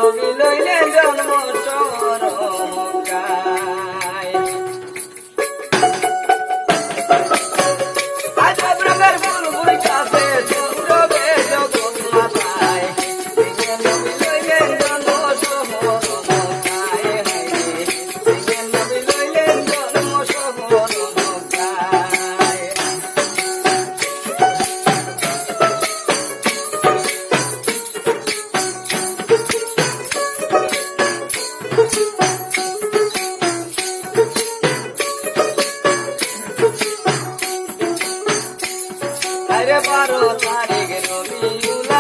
নবী লইলেন জন্ম চরমকায় আজব রঙের বুলবুল কাঁপে সৌরভে জগৎ মাথায় নবী লইলেন জন্ম চরমকায় নবী লইলেন জন্ম চরমকায় আরে 12 তারিখ রবিউল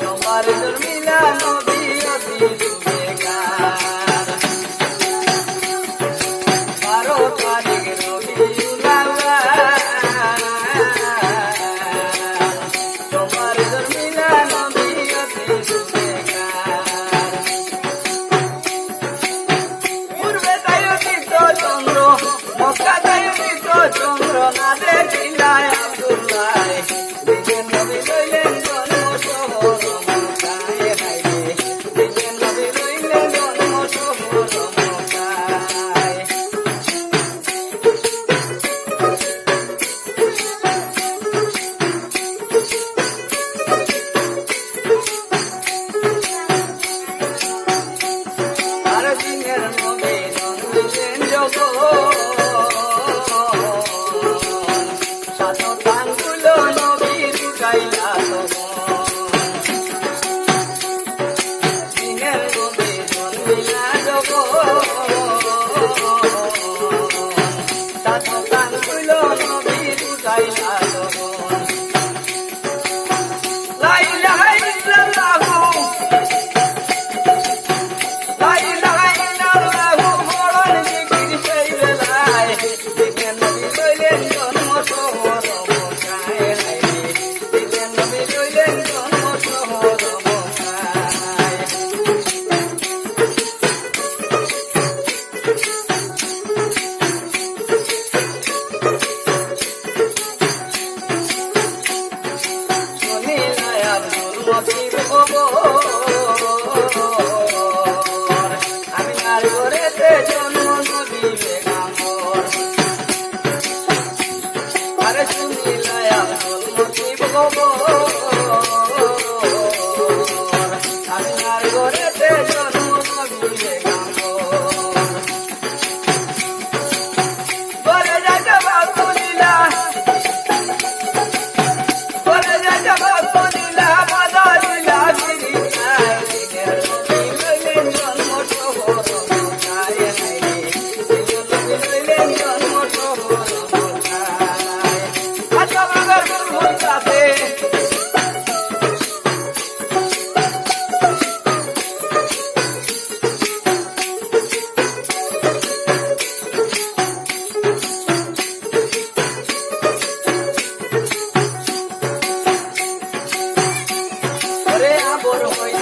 তোমার জন্মিলা নবী অতি সুবেগার 12 তারিখ রবিউল তোমার জন্মিলা নবী অতি সুবেগার পূর্বে তাইয়িত চন্দ্র মক্কা তাইয়িত চন্দ্র না দেখিলায় আব্দুল্লাহ দিলেন নবী লইলেন জন্ম শহর মক্কায় হাইরে দিলেন নবী লইলেন জন্ম শহর মক্কায় আর দিনের নবী জন্মিলেন যখন সাতটাঙ্গুলো নবীর গাইলা দিনের নবী জন্মিলা যখন সাতটাঙ্গুলো নবীর গাইলা লা ইলাহা ইল্লাল্লাহু লা ইলাহা ইল্লাল্লাহু বড় জিকির সেই বেলায় দিলেন নবী লইলেন জন্ম শহর মক্কায় হাইরে দিলেন নবী লইলেন জন্ম শহর মক্কায় শুনিলাই আব্দুল মতিব খবর আমি আর ঘরেতে জন্ম নবী বেগামর আরে শুনিলাই আব্দুল মতিব খবর আমি আর ঘরেতে জন্ম নবী বেগামর বলে যাইতে বাবুলিলা বলে যাইতে বাবুলিলা বাদালিলা গিরিখায় দিনের নবী লইলেন জন্ম শহর মক্কায় হাইরে দিনের নবী লইলেন জন্ম শহর মক্কায় আজব রঙের বুলবুল কাঁপে ওরে আবর হই